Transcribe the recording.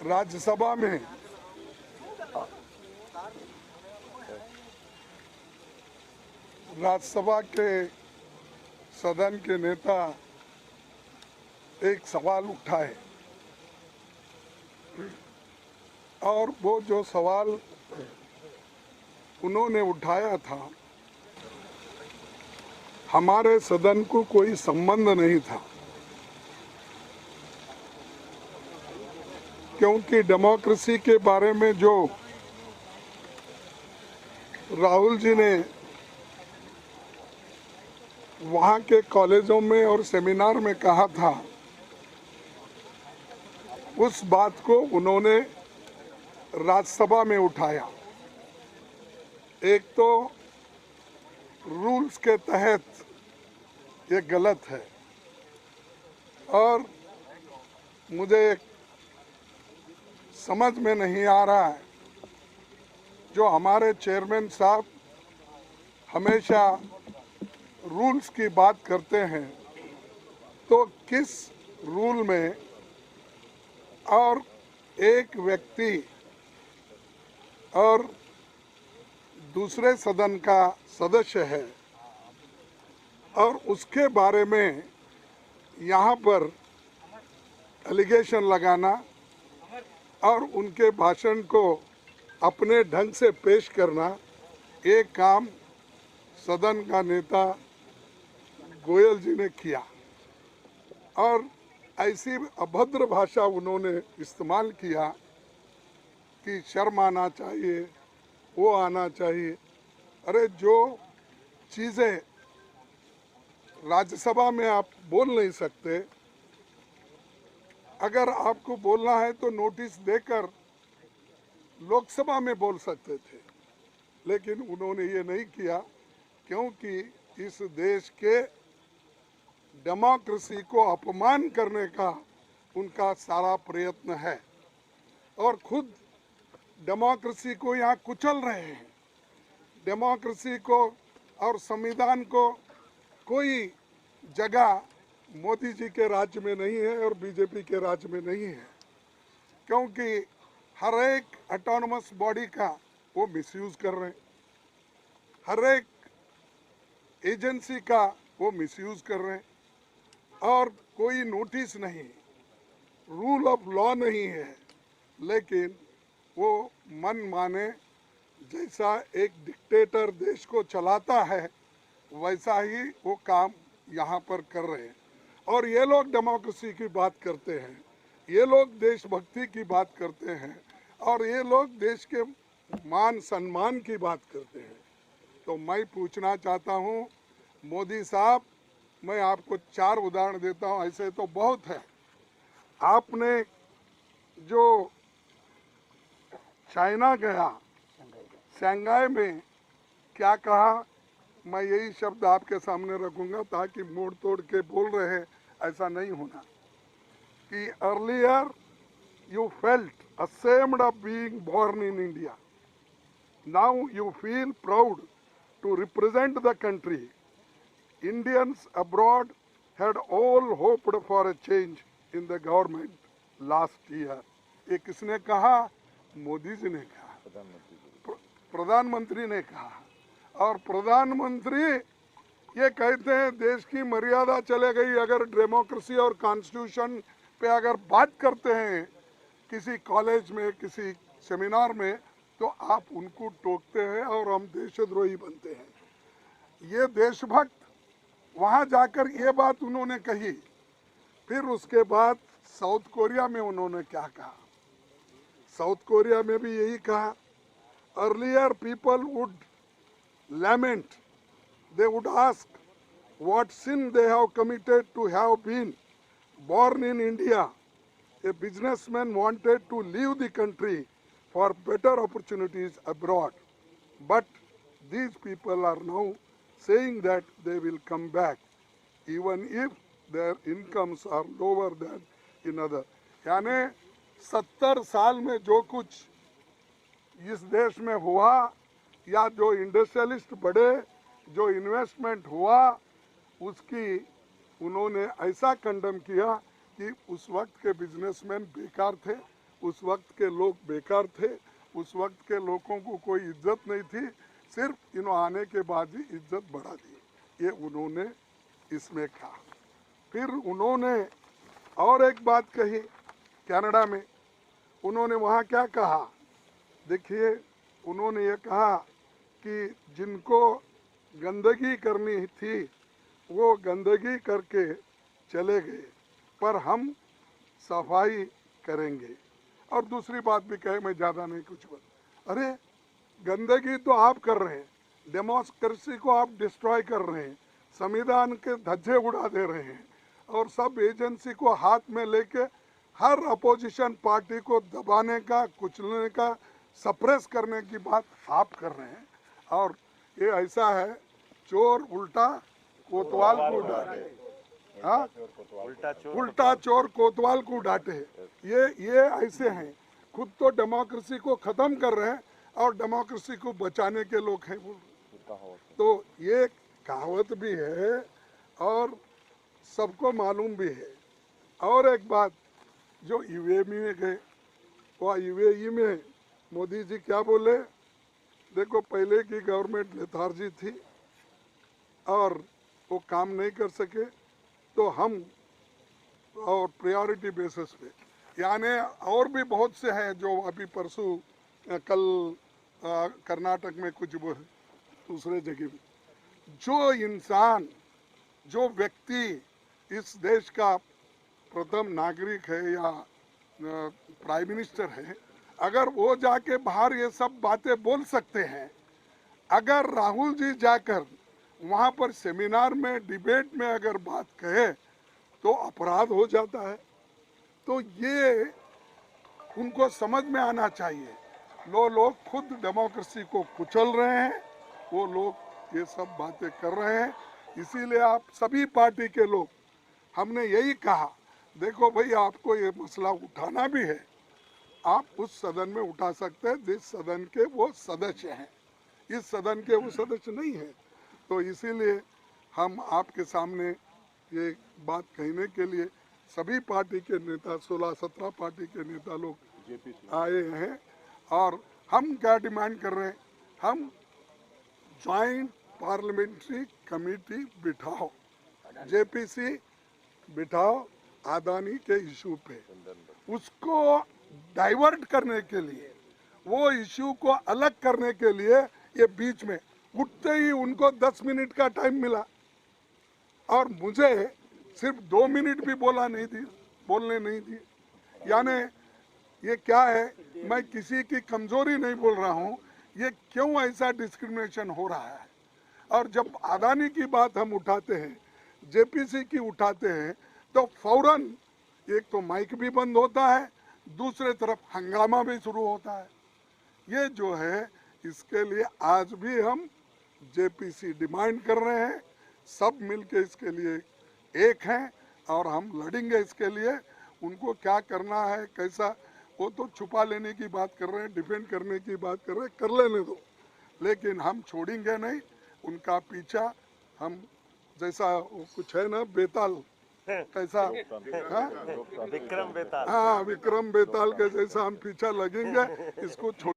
राज्यसभा में राज्यसभा के सदन के नेता एक सवाल उठाए और वो जो सवाल उन्होंने उठाया था हमारे सदन को कोई संबंध नहीं था, क्योंकि डेमोक्रेसी के बारे में जो राहुल जी ने वहाँ के कॉलेजों में और सेमिनार में कहा था, उस बात को उन्होंने राज्यसभा में उठाया। एक तो रूल्स के तहत ये गलत है और मुझे समझ में नहीं आ रहा है, जो हमारे चेयरमैन साहब हमेशा रूल्स की बात करते हैं, तो किस रूल में और एक व्यक्ति और दूसरे सदन का सदस्य है और उसके बारे में यहाँ पर एलिगेशन लगाना और उनके भाषण को अपने ढंग से पेश करना, ये काम सदन का नेता गोयल जी ने किया और ऐसी अभद्र भाषा उन्होंने इस्तेमाल किया कि शर्म आना चाहिए, वो आना चाहिए। अरे जो चीज़ें राज्यसभा में आप बोल नहीं सकते, अगर आपको बोलना है तो नोटिस देकर लोकसभा में बोल सकते थे, लेकिन उन्होंने ये नहीं किया, क्योंकि इस देश के डेमोक्रेसी को अपमान करने का उनका सारा प्रयत्न है और खुद डेमोक्रेसी को यहाँ कुचल रहे हैं। डेमोक्रेसी को और संविधान को कोई जगह मोदी जी के राज्य में नहीं है और बीजेपी के राज्य में नहीं है, क्योंकि हर एक ऑटोनमस बॉडी का वो मिसयूज कर रहे हैं, हर एक एजेंसी का वो मिसयूज कर रहे हैं और कोई नोटिस नहीं, रूल ऑफ लॉ नहीं है, लेकिन वो मन माने जैसा एक डिक्टेटर देश को चलाता है वैसा ही वो काम यहाँ पर कर रहे हैं। और ये लोग डेमोक्रेसी की बात करते हैं, ये लोग देशभक्ति की बात करते हैं और ये लोग देश के मान सम्मान की बात करते हैं। तो मैं पूछना चाहता हूँ मोदी साहब, मैं आपको 4 उदाहरण देता हूँ, ऐसे तो बहुत है। आपने जो चाइना गया, शंघाई में क्या कहा, मैं यही शब्द आपके सामने रखूंगा ताकि मोड़ तोड़ के बोल रहे हैं ऐसा नहीं होना, कि earlier you felt ashamed of being born in India, now you feel proud to represent the country. Indians abroad had all hoped for a change in the government last year. ये किसने कहा? मोदी जी ने कहा, प्रधानमंत्री ने कहा। और प्रधानमंत्री ये कहते हैं देश की मर्यादा चले गई, अगर डेमोक्रेसी और कॉन्स्टिट्यूशन पे अगर बात करते हैं किसी कॉलेज में, किसी सेमिनार में, तो आप उनको टोकते हैं और हम देशद्रोही बनते हैं। ये देशभक्त वहाँ जाकर ये बात उन्होंने कही। फिर उसके बाद साउथ कोरिया में उन्होंने क्या कहा? साउथ कोरिया में भी यही कहा, earlier people would lament, they would ask what sin they have committed to have been born in India. A businessman wanted to leave the country for better opportunities abroad, but these people are now saying that they will come back even if their incomes are lower than in other. यानी 70 साल में जो कुछ इस देश में हुआ या जो इंडस्ट्रियलिस्ट बढ़े, जो इन्वेस्टमेंट हुआ, उसकी उन्होंने ऐसा कंडम किया कि उस वक्त के बिजनेसमैन बेकार थे, उस वक्त के लोग बेकार थे, उस वक्त के लोगों को कोई इज्जत नहीं थी, सिर्फ इन्हों आने के बाद ही इज्जत बढ़ा दी, ये उन्होंने इसमें कहा। फिर उन्होंने और एक बात कही कनाडा में, उन्होंने वहाँ क्या कहा, देखिए उन्होंने ये कहा कि जिनको गंदगी करनी थी वो गंदगी करके चले गए, पर हम सफाई करेंगे। और दूसरी बात भी कहे, मैं ज़्यादा नहीं कुछ बोल, अरे गंदगी तो आप कर रहे हैं, डेमोक्रेसी को आप डिस्ट्रॉय कर रहे हैं, संविधान के धज्जे उड़ा दे रहे हैं, और सब एजेंसी को हाथ में लेके हर अपोजिशन पार्टी को दबाने का, कुचलने का, सप्रेस करने की बात आप कर रहे हैं। और ये ऐसा है, चोर उल्टा कोतवाल को डांटे, हाँ, उल्टा चोर कोतवाल को डांटे, ये ऐसे हैं, खुद तो डेमोक्रेसी को खत्म कर रहे हैं और डेमोक्रेसी को बचाने के लोग हैं वो। तो ये कहावत भी है और सबको मालूम भी है। और एक बात, जो यूएई में गए, वो यूएई में मोदी जी क्या बोले, देखो पहले की गवर्नमेंट लेथार्जी थी और वो काम नहीं कर सके, तो हम और प्रायोरिटी बेसिस पे, यानी और भी बहुत से हैं जो अभी परसों कल कर्नाटक में कुछ दूसरे जगह भी, जो इंसान, जो व्यक्ति इस देश का प्रथम नागरिक है या प्राइम मिनिस्टर है, अगर वो जाके बाहर ये सब बातें बोल सकते हैं, अगर राहुल जी जाकर वहाँ पर सेमिनार में, डिबेट में अगर बात कहे तो अपराध हो जाता है। तो ये उनको समझ में आना चाहिए। लोग खुद डेमोक्रेसी को कुचल रहे हैं, वो लोग ये सब बातें कर रहे हैं। इसीलिए आप सभी पार्टी के लोग, हमने यही कहा, देखो भाई आपको ये मसला उठाना भी है, आप उस सदन में उठा सकते हैं जिस सदन के वो सदस्य हैं, इस सदन के वो सदस्य नहीं है। तो इसीलिए हम आपके सामने ये बात कहने के लिए सभी पार्टी के नेता, 16-17 पार्टी के नेता लोग आए हैं। और हम क्या डिमांड कर रहे हैं, हम ज्वाइंट पार्लियामेंट्री कमेटी बिठाओ, जेपीसी बिठाओ अदानी के इशू पे, उसको डाइवर्ट करने के लिए, वो इशू को अलग करने के लिए ये बीच में उठते ही उनको 10 मिनट का टाइम मिला और मुझे सिर्फ 2 मिनट भी बोलने नहीं दिए। यानी ये क्या है, मैं किसी की कमजोरी नहीं बोल रहा हूँ, ये क्यों ऐसा डिस्क्रिमिनेशन हो रहा है। और जब अदानी की बात हम उठाते हैं, जेपीसी की उठाते हैं, तो फौरन एक तो माइक भी बंद होता है, दूसरे तरफ हंगामा भी शुरू होता है। ये जो है, इसके लिए आज भी हम जेपीसी डिमांड कर रहे हैं, सब मिलके इसके लिए एक हैं और हम लड़ेंगे इसके लिए। उनको क्या करना है, कैसा, वो तो छुपा लेने की बात कर रहे हैं, डिफेंड करने की बात कर रहे हैं, कर लेने दो, लेकिन हम छोड़ेंगे नहीं उनका पीछा। हम जैसा कुछ है ना, बेताल कैसा, विक्रम बेताल, हाँ विक्रम बेताल के जैसा हम पीछा लगेंगे, इसको छोड़